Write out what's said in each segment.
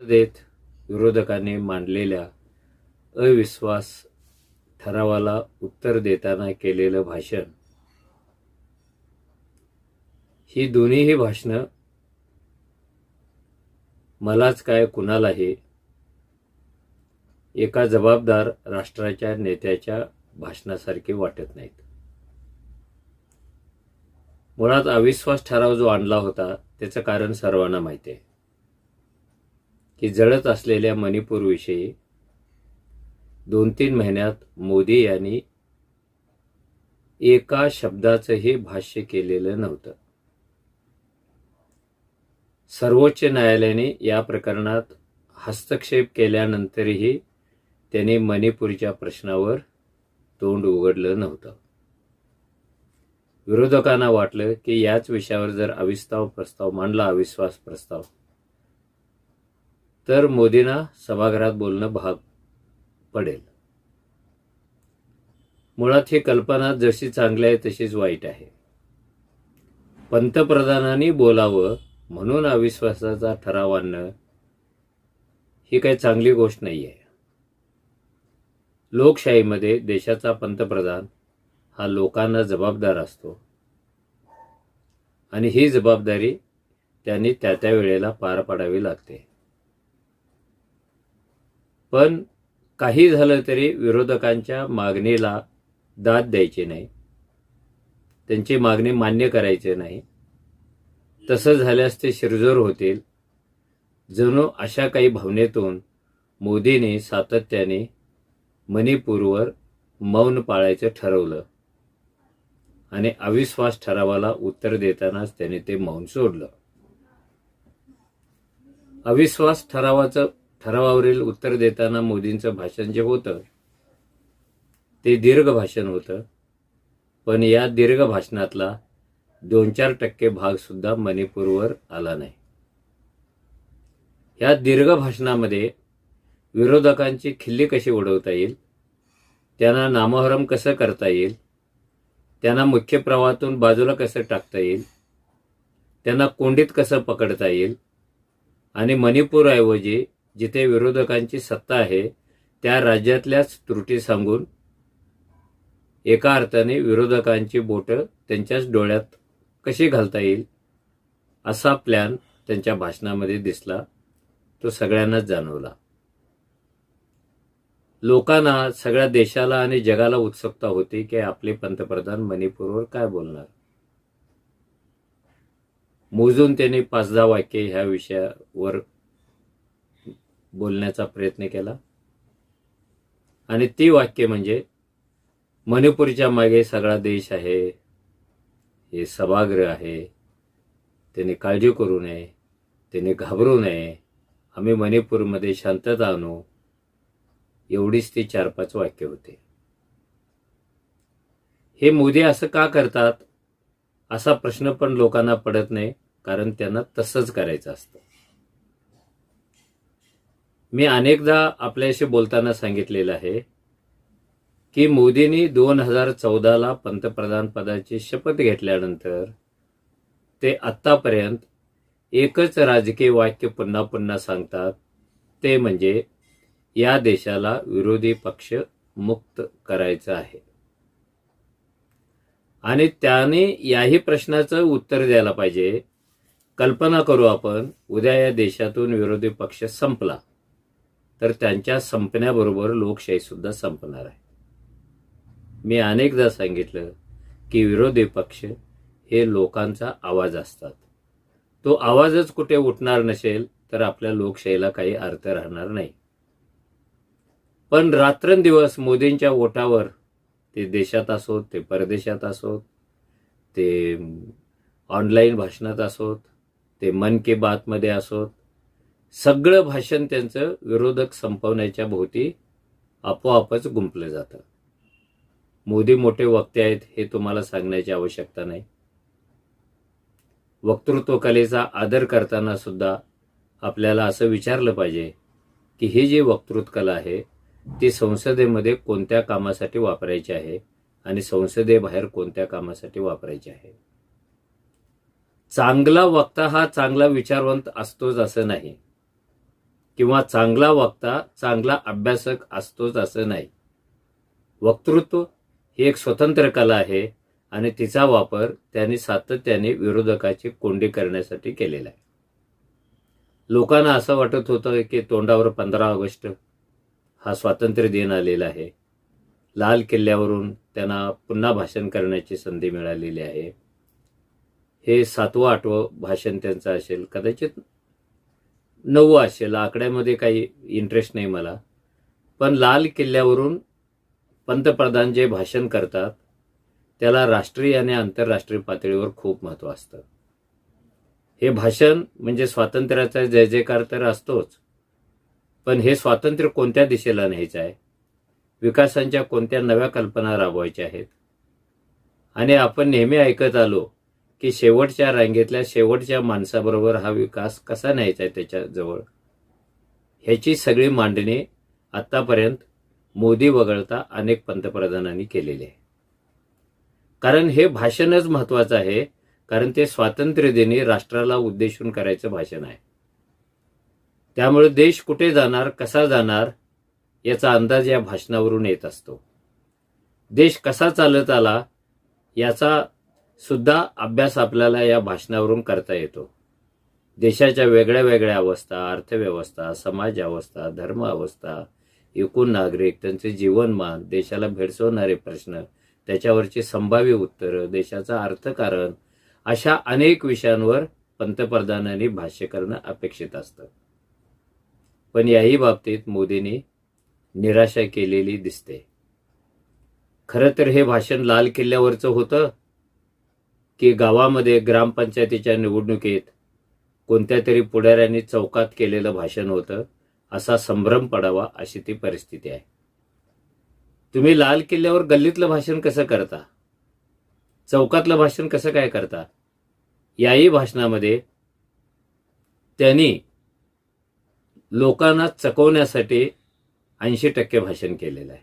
देत विरोधकांनी मांडलेल्या अविश्वास ठरावाला उत्तर देताना केलेलं भाषण, ही दोन्हीही भाषणं मलाच काय कुणालाही एका जबाबदार राष्ट्राच्या नेत्याच्या भाषणासारखे वाटत नाहीत. मुळात अविश्वास ठराव जो आणला होता त्याचं कारण सर्वांना माहिती आहे की जळत असलेल्या मणिपूरविषयी 2-3 महिन्यात मोदी यांनी एका शब्दाचंही भाष्य केलेलं नव्हतं. सर्वोच्च न्यायालयाने या प्रकरणात हस्तक्षेप केल्यानंतरही त्यांनी मणिपूरच्या प्रश्नावर तोंड उघडलं नव्हतं. विरोधकांना वाटलं की याच विषयावर जर अविश्वास प्रस्ताव मांडला, अविश्वास प्रस्ताव, तर मोदींना सभागृहात बोलणं भाग पडेल. मुळात ही कल्पना जशी चांगली आहे तशीच वाईट आहे. पंतप्रधानांनी बोलावं म्हणून अविश्वासाचा ठराव आणणं ही काही चांगली गोष्ट नाही आहे. लोकशाहीमध्ये देशाचा पंतप्रधान हा लोकांना जबाबदार असतो आणि ही जबाबदारी त्यांनी त्या वेळेला पार पाडावी लागते. पण काही झालं तरी विरोधकांच्या मागणीला दाद द्यायची नाही, त्यांची मागणी मान्य करायची नाही. तसं झाल्यास ते शिरजोर होतील. जणू अशा काही भावनेतून मोदींनी सातत्याने मणिपूरवर मौन पाळायचं ठरवलं आणि अविश्वास ठरावाला उत्तर देतानाच त्याने ते मौन सोडलं. अविश्वास ठरावावरील उत्तर देताना मोदींचं भाषण जे होतं ते दीर्घ भाषण होतं, पण या दीर्घ भाषणातला 2-4% भाग सुद्धा मणिपूरवर आला नाही. या दीर्घ भाषणामध्ये विरोधकांची खिल्ली कशी उडवता येईल, त्यांना नामोहरम कसं करता येईल, त्यांना मुख्य प्रवाहातून बाजूला कसं टाकता येईल, त्यांना कोंडीत कसं पकडता येईल आणि मणिपूरऐवजी जिथे विरोधकांची सत्ता आहे त्या राज्यातल्याच त्रुटी सांगून एका अर्थाने विरोधकांची बोटं त्यांच्याच डोळ्यात कशी घालता येईल असा प्लॅन त्यांच्या भाषणामध्ये दिसला. तो सगळ्यांनाच जाणवला. लोकांना, सगळ्या देशाला आणि जगाला उत्सुकता होती की आपले पंतप्रधान मणिपूरवर काय बोलणार. मोजून त्यांनी 5-10 वाक्ये ह्या विषयावर बोलण्याचा प्रयत्न केला आणि ती वाक्य म्हणजे मणिपूरच्या मागे सगळा देश आहे, हे सभागृह आहे, त्यांनी काळजी करू नये, त्यांनी घाबरू नये, आम्ही मणिपूरमध्ये शांतता आणू, एवढीच ती 4-5 वाक्य होते. हे मोदी असं का करतात असा प्रश्न पण लोकांना पडत नाही, कारण त्यांना तसंच करायचं असतं. मी अनेकदा आपल्याशी बोलताना सांगितलेलं आहे की मोदींनी 2014ला पंतप्रधान पदाची शपथ घेतल्यानंतर ते आत्तापर्यंत एकच राजकीय वाक्य पुन्हा पुन्हा सांगतात, ते म्हणजे या देशाला विरोधी पक्ष मुक्त करायचं आहे. आणि त्याने याही प्रश्नाचं उत्तर द्यायला पाहिजे. कल्पना करू आपण, उद्या या देशातून विरोधी पक्ष संपला तर त्यांच्या संपण्याबरोबर लोकशाही सुद्धा संपणार आहे. मी अनेकदा सांगितलं की विरोधी पक्ष हे लोकांचा आवाज असतात. तो आवाजच कुठे उठणार नसेल तर आपल्या लोकशाहीला काही अर्थ राहणार नाही. पण रात्रंदिवस मोदींच्या ओठावर, ते देशात असोत, ते परदेशात असोत, ते ऑनलाईन भाषणात असोत, ते मन की बात मध्ये असोत, सगळं भाषण त्यांचं विरोधक संपवण्याच्या भोवती आपोआपच गुंफलं जातं. मोदी मोठे वक्ते आहेत हे तुम्हाला सांगण्याची आवश्यकता नाही. वक्तृत्व कलेचा आदर करताना सुद्धा आपल्याला असं विचारलं पाहिजे की ही जी वक्तृत्व कला आहे ती संसदेमध्ये कोणत्या कामासाठी वापरायची आहे आणि संसदेबाहेर कोणत्या कामासाठी वापरायची आहे. चांगला वक्ता हा चांगला विचारवंत असतोच असं नाही. किंवा चांगला वक्ता चांगला अभ्यासक असतोच असं नाही. वक्तृत्व ही एक स्वतंत्र कला आहे आणि तिचा वापर त्यांनी सातत्याने विरोधकाची कोंडी करण्यासाठी केलेला आहे. लोकांना असं वाटत होतं की तोंडावर 15 ऑगस्ट हा स्वातंत्र्य दिन आलेला आहे. लाल किल्ल्यावरून त्यांना पुन्हा भाषण करण्याची संधी मिळालेली आहे. हे 7वं-8वं भाषण त्यांचं असेल, कदाचित 9वं असेल, आकड्यामध्ये काही इंटरेस्ट नाही मला. पण लाल किल्ल्यावरून पंतप्रधान जे भाषण करतात त्याला राष्ट्रीय आणि आंतरराष्ट्रीय पातळीवर खूप महत्त्व असतं. हे भाषण म्हणजे स्वातंत्र्याचा जय जयकार तर असतोच, पण हे स्वातंत्र्य कोणत्या दिशेला न्यायचं आहे, विकासांच्या कोणत्या नव्या कल्पना राबवायच्या आहेत. आणि आपण नेहमी ऐकत आलो की शेवटच्या रांगेतल्या शेवटच्या माणसाबरोबर हा विकास कसा न्यायचा आहे त्याच्याजवळ, ह्याची सगळी मांडणी आतापर्यंत मोदी वगळता अनेक पंतप्रधानांनी केलेली आहे. कारण हे भाषणच महत्वाचं आहे, कारण ते स्वातंत्र्यदिनी राष्ट्राला उद्देशून करायचं भाषण आहे. त्यामुळे देश कुठे जाणार, कसा जाणार याचा अंदाज या भाषणावरून येत असतो. देश कसा चालत आला याचा सुद्धा अभ्यास आपल्याला या भाषणावरून करता येतो. देशाच्या वेगळ्या वेगळ्या अवस्था, अर्थव्यवस्था, समाज अवस्था, धर्म अवस्था, एकूण नागरिक, त्यांचे जीवनमान, देशाला भेडसावणारे प्रश्न, त्याच्यावरची संभाव्य उत्तरं, देशाचं अर्थकारण, अशा अनेक विषयांवर पंतप्रधानांनी भाष्य करणं अपेक्षित असतं. पण याही बाबतीत मोदींनी निराशा केलेली दिसते. खरं तर हे भाषण लाल किल्ल्यावरचं होतं की गावामध्ये ग्रामपंचायतीच्या निवडणुकीत कोणत्या तरी पुढाऱ्यांनी चौकात केलेलं भाषण होतं, असा संभ्रम पडावा अशी ती परिस्थिती आहे. तुम्ही लाल किल्ल्यावर गल्लीतलं भाषण कसं करता, चौकातलं भाषण कसं काय करता? याही भाषणामध्ये त्यांनी लोकांना चकवण्यासाठी 80% भाषण केलेलं आहे.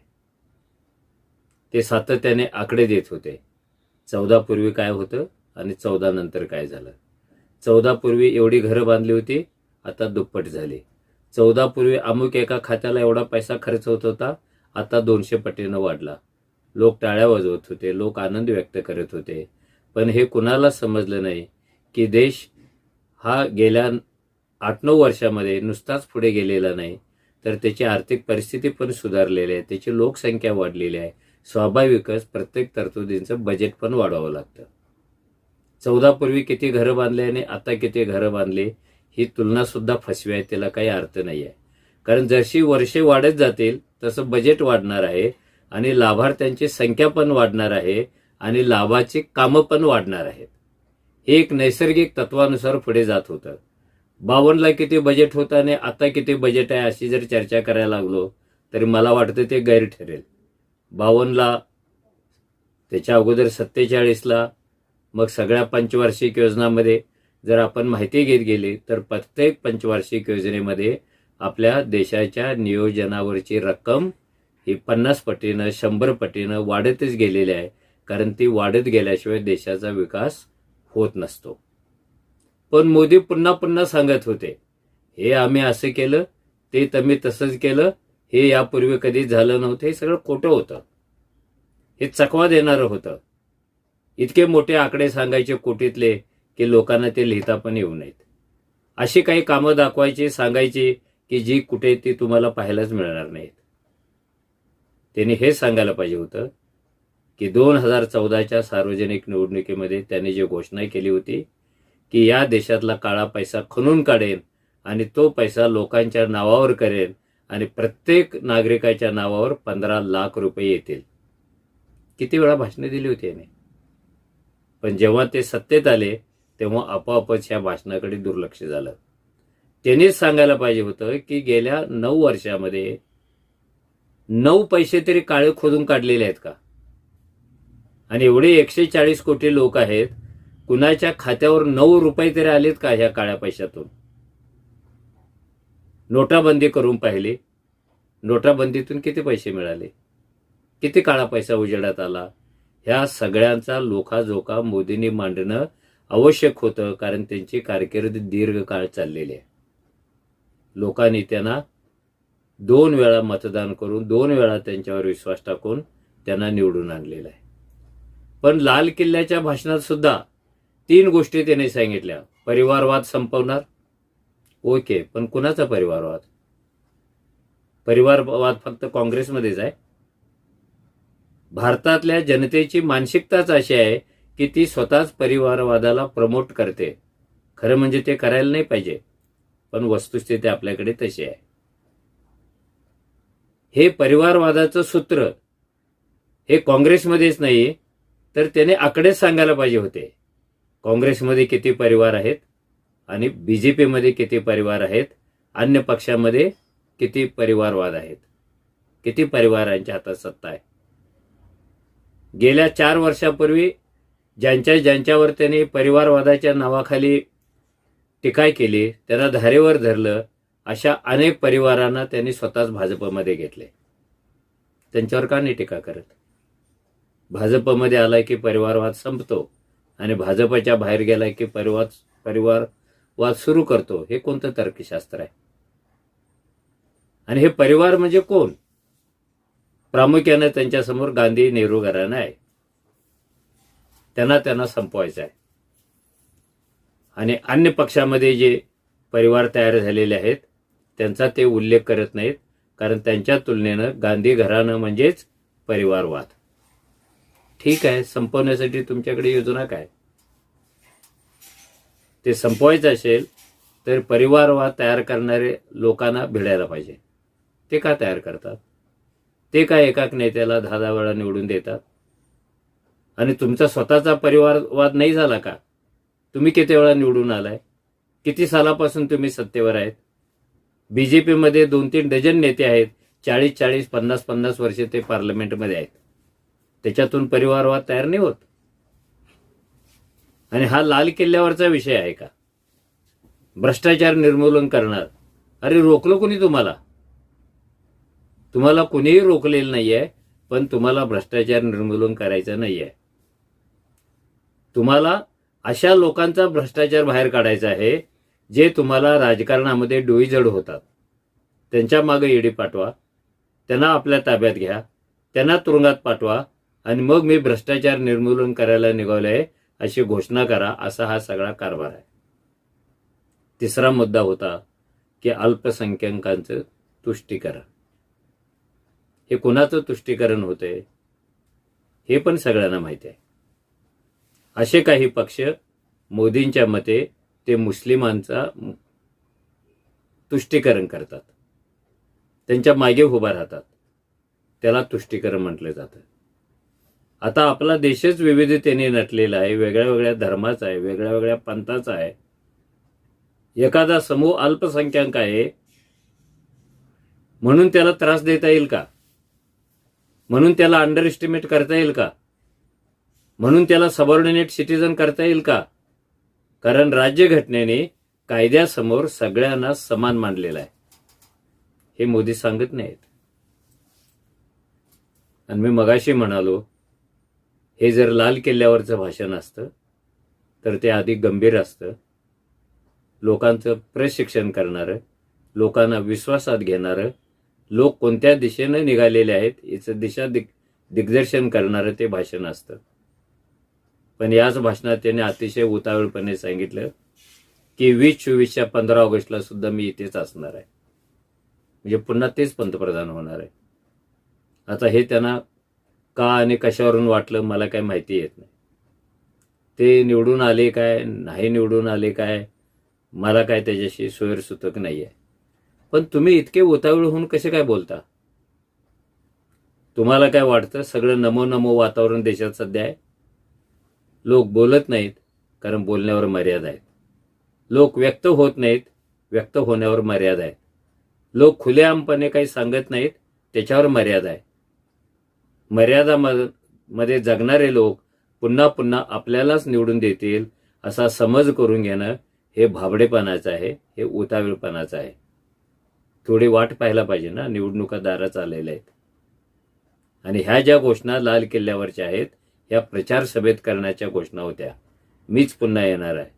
ते सातत्याने आकडे देत होते. 14 पूर्वी काय होतं आणि 14 नंतर काय झालं. 14 पूर्वी एवढी घरं बांधली होती, आता दुप्पट झाली. 14 पूर्वी अमुक एका खात्याला एवढा पैसा खर्च होत होता, आता 200 पटीनं वाढला. लोक टाळ्या वाजवत होते, लोक आनंद व्यक्त करत होते. पण हे कुणाला समजलं नाही की देश हा गेल्या 8-9 वर्षामध्ये नुसताच पुढे गेलेला नाही, तर त्याची आर्थिक परिस्थिती पण सुधारलेली आहे, त्याची लोकसंख्या वाढलेली आहे. स्वाभाविकच प्रत्येक तरतुदींचं बजेट पण वाढवावं लागतं. 14 पूर्वी किती घरं बांधले आणि आता किती घरं बांधले ही तुलना सुद्धा फसवी आहे, त्याला काही अर्थ नाही आहे. कारण जशी वर्षे वाढत जातील तसं बजेट वाढणार आहे आणि लाभार्थ्यांची संख्या पण वाढणार आहे आणि लाभाची कामं पण वाढणार आहेत. हे एक नैसर्गिक तत्वानुसार पुढे जात होतं. 52ला किती बजेट होतं आणि आता किती बजेट आहे अशी जर चर्चा करायला लागलो तरी मला वाटतं ते गैर ठरेल. 52ला, त्याच्या अगोदर 47ला, मग सगळ्या पंचवार्षिक योजनांमध्ये जर आपण माहिती घेत गेली तर प्रत्येक पंचवार्षिक योजनेमध्ये आपल्या देशाच्या नियोजनावरची रक्कम ही 50 पटीनं 100 पटीनं वाढतच गेलेली आहे. कारण ती वाढत गेल्याशिवाय देशाचा विकास होत नसतो. पण मोदी पुन्हा पुन्हा सांगत होते, हे आम्ही असं केलं, ते तुम्ही तसंच केलं, हे यापूर्वी कधी झालं नव्हतं. हे सगळं खोटं होतं, हे चकवा देणारं होतं. इतके मोठे आकडे सांगायचे कोटीतले की लोकांना ते लिहिता पण येऊ नयेत. अशी काही कामं दाखवायची, सांगायची की जी कुठे ती तुम्हाला पाहायलाच मिळणार नाहीत. त्यांनी हे सांगायला पाहिजे होतं की 2014च्या सार्वजनिक निवडणुकीमध्ये त्यांनी जी घोषणा केली होती की या देशातला काळा पैसा खणून काढेन आणि तो पैसा लोकांच्या नावावर करेन आणि प्रत्येक नागरिकाच्या नावावर 15 लाख रुपये येतील. किती वेळा भाषणे दिली होती याने. पण जेव्हा ते सत्तेत आले तेव्हा आपोआपच या भाषणाकडे दुर्लक्ष झालं. त्यांनीच सांगायला पाहिजे होतं की गेल्या 9 वर्षामध्ये 9 पैसे तरी काळे खोदून काढलेले आहेत का? आणि एवढे 140 कोटी लोक आहेत, कुणाच्या खात्यावर 9 रुपये तरी आलेत का ह्या काळ्या पैशातून? नोटाबंदी करून पाहिली, नोटाबंदीतून किती पैसे मिळाले, किती काळा पैसा उजेडात आला? ह्या सगळ्यांचा लोखाजोखा मोदींनी मांडणं आवश्यक होतं, कारण त्यांची कारकीर्द दीर्घकाळ चाललेली आहे. लोकांनी त्यांना 2 वेळा मतदान करून 2 वेळा त्यांच्यावर विश्वास टाकून त्यांना निवडून आणलेलं आहे. पण लाल किल्ल्याच्या भाषणात सुद्धा 3 गोष्टी त्यांनी सांगितल्या. परिवारवाद संपवणार. ओके, पण कुणाचा परिवारवाद? परिवारवाद फक्त काँग्रेसमध्येच आहे. भारतातल्या जनतेची मानसिकताच अशी आहे की ती स्वतःच परिवारवादाला प्रमोट करते. खरं म्हणजे ते करायला नाही पाहिजे, पण वस्तुस्थिती आपल्याकडे तशी आहे. हे परिवारवादाचं सूत्र हे काँग्रेसमध्येच नाही, तर त्याने आकडेच सांगायला पाहिजे होते. काँग्रेसमध्ये किती परिवार आहेत आणि बीजेपीमध्ये किती परिवार आहेत, अन्य पक्षामध्ये किती परिवारवाद आहेत, किती परिवारांच्या हातात सत्ता आहे. गेल्या 4 वर्षापूर्वी ज्यांच्यावर त्यांनी परिवारवादाच्या नावाखाली टीका केली, त्यांना धारेवर धरलं, अशा अनेक परिवारांना त्यांनी स्वतःच भाजपमध्ये घेतले. त्यांच्यावर का नाही टीका करत? भाजपमध्ये आलाय की परिवारवाद संपतो आणि भाजपच्या बाहेर गेलाय की परिवारवाद सुरू करतो. हे कोणतं तर्कशास्त्र आहे? आणि हे परिवार म्हणजे कोण? प्रामुख्याने त्यांच्यासमोर गांधी नेहरू घराणं आहे. त्यांना संपवायचं आहे. आणि अन्य पक्षामध्ये जे परिवार तयार झालेले आहेत त्यांचा ते उल्लेख करत नाहीत, कारण त्यांच्या तुलनेनं गांधी घराणं म्हणजेच परिवारवाद. ठीक आहे, संपवण्यासाठी तुमच्याकडे योजना काय? ते संपवायचं असेल तर परिवारवाद तयार करणारे लोकांना भिडायला पाहिजे. ते का तयार करतात? ते काय एकाच नेत्याला 10 वेळा निवडून देतात? आणि तुमचा स्वतःचा परिवारवाद नाही झाला का? तुम्ही किती वेळा निवडून आलाय? किती सालापासून तुम्ही सत्तेवर आहेत? बीजेपीमध्ये 2-3 डझन नेते आहेत. 40-40, 50-50 वर्षे ते पार्लमेंटमध्ये आहेत. त्याच्यातून परिवारवाद तयार नाही होत. आणि हा लाल किल्ल्यावरचा विषय आहे का? भ्रष्टाचार निर्मूलन करणार. अरे रोखलं कोणी तुम्हाला? तुम्हाला कोणीही रोखलेलं नाहीये, पण तुम्हाला भ्रष्टाचार निर्मूलन करायचं नाहीये. तुम्हाला अशा लोकांचा भ्रष्टाचार बाहेर काढायचा आहे जे तुम्हाला राजकारणामध्ये डोईजड होतात. त्यांच्या मागे ईडी पाठवा, त्यांना आपल्या ताब्यात घ्या, त्यांना तुरुंगात पाठवा आणि मग मी भ्रष्टाचार निर्मूलन करायला निघालोय अशी घोषणा करा. असा हा सगळा कारभार आहे. तिसरा मुद्दा होता की अल्पसंख्याकांचं तुष्टीकरण. हे कुणाचं तुष्टीकरण होतंय हे पण सगळ्यांना माहिती आहे. असे काही पक्ष मोदींच्या मते ते मुस्लिमांचा तुष्टीकरण करतात, त्यांच्या मागे उभा राहतात. त्याला तुष्टीकरण म्हटलं जातं. आता आपला देशच विविधतेने नटलेला आहे. वेगळ्या वेगळ्या धर्माचा आहे, वेगळ्या वेगळ्या पंथाचा आहे. एखादा समूह अल्पसंख्याक आहे म्हणून त्याला त्रास देता येईल का? म्हणून त्याला अंडर एस्टिमेट करता येईल का? म्हणून त्याला सबऑर्डिनेट सिटीजन करता येईल का? कारण राज्यघटनेने कायद्यासमोर सगळ्यांना समान मानलेलं आहे. हे मोदी सांगत नाहीत. आणि मी मगाशी म्हणालो, हे जर लाल किल्ल्यावरचं भाषण असतं तर ते अधिक गंभीर असतं. लोकांचं प्रशिक्षण करणारं, लोकांना विश्वासात घेणारं, लोक कोणत्या दिशेनं निघालेले आहेत याचं दिग्दर्शन करणारं ते भाषण असतं. पण याच भाषणात त्याने अतिशय उतावळपणे सांगितलं की 2024च्या 15 ऑगस्टला सुद्धा मी इथेच असणार आहे. म्हणजे पुन्हा तेच पंतप्रधान होणार आहे. आता हे त्यांना का आणि कशावरून वाटलं मला काय माहिती येत नाही. ते निवडून आले काय, नाही निवडून आले काय, मला काय त्याच्याशी सोयरसुतक नाही आहे. पण तुम्ही इतके उतावळ होऊन कसे काय बोलता? तुम्हाला काय वाटतं सगळं नमो नमो वातावरण देशात सध्या आहे? लोक बोलत नाहीत कारण बोलण्यावर मर्यादा आहेत. लोक व्यक्त होत नाहीत, व्यक्त होण्यावर मर्यादा आहे. लोक खुलेआमपणे काही सांगत नाहीत, त्याच्यावर मर्यादा आहे. मर्यादामध्ये जगणारे लोक पुन्हा पुन्हा आपल्यालाच निवडून देतील असा समज करून घेणं हे भाबडेपणाचं आहे, हे उतावीळपणाचं आहे. थोडी वाट पाहायला पाहिजे ना, निवडणुका दारात आलेल्या आहेत. आणि ह्या ज्या घोषणा लाल किल्ल्यावरच्या आहेत ह्या प्रचार सभेत करण्याच्या घोषणा होत्या. मीच पुन्हा येणार आहे,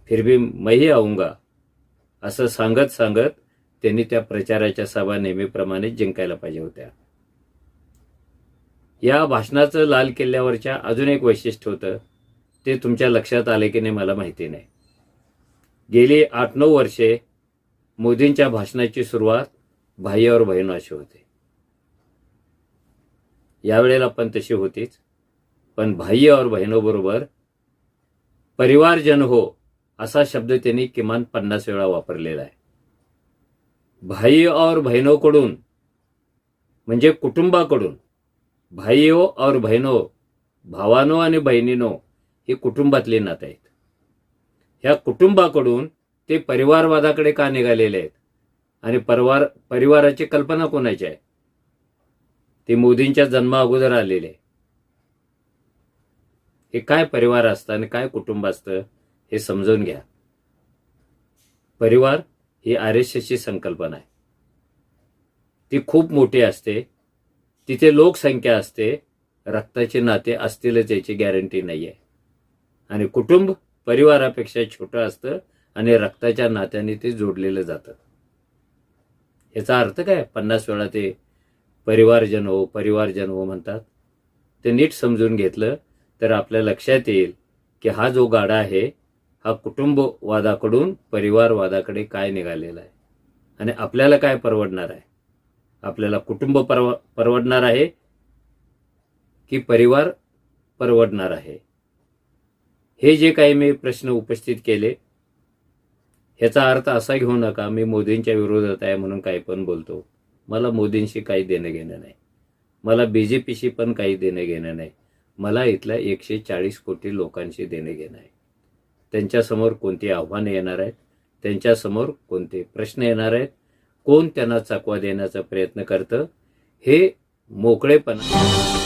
फिर भी मैं ही आऊंगा असं सांगत सांगत त्यांनी त्या प्रचाराच्या सभा नेहमीप्रमाणे जिंकायला पाहिजे होत्या. या भाषणाचं लाल किल्ल्यावरच्या अजून एक वैशिष्ट्य होतं, ते तुमच्या लक्षात आले की नाही मला माहिती नाही. गेली 8-9 वर्षे मोदींच्या भाषणाची सुरुवात भाई और बहनो अशी होते. यावेळेला पण तशी होतीच, पण भाई और बहनो बरोबर परिवारजन हो असा शब्द त्यांनी किमान 50 वेळा वापरलेला आहे. भाई और बहनोकडून म्हणजे कुटुंबाकडून, भाईओ और बहनो, भावानो आणि बहिणीनो हे कुटुंबातले नाते आहेत. ह्या कुटुंबाकडून ते परिवारवादाकडे का निघालेले आहेत आणि परिवाराची कल्पना कोणाची आहे? ते मोदींच्या जन्मा अगोदर आलेले. हे काय परिवार असतं आणि काय कुटुंब असतं हे समजून घ्या. परिवार ही RSSची संकल्पना आहे. ती खूप मोठी असते, तिथे लोकसंख्या असते, रक्ताचे नाते असतीलच याची गॅरंटी नाही आहे. आणि कुटुंब परिवारापेक्षा छोटं असतं आणि रक्ताच्या नात्याने ते जोडलेलं जातं. याचा अर्थ काय? 50 वेळा ते परिवारजन हो म्हणतात. ते नीट समजून घेतलं तर आपल्या लक्षात येईल की हा जो गाडा आहे हा कुटुंबवादाकडून परिवारवादाकडे काय निघालेला आहे आणि आपल्याला काय परवडणार आहे. आपल्याला कुटुंब परवडणार आहे की परिवार परवडणार आहे? हे जे काही मी प्रश्न उपस्थित केले ह्याचा अर्थ असा घेऊ नका मी मोदींच्या विरोधात आहे म्हणून काही पण बोलतो. मला मोदींशी काही देणं घेणं नाही. मला BJPशी पण काही देणं घेणं नाही. मला इथल्या 140 कोटी लोकांशी देणं घेणं आहे. त्यांच्यासमोर कोणती आव्हानं येणार आहेत, त्यांच्यासमोर कोणते प्रश्न येणार आहेत, कोण त्यांना चकवा देण्याचा प्रयत्न करतं, हे मोकळेपणा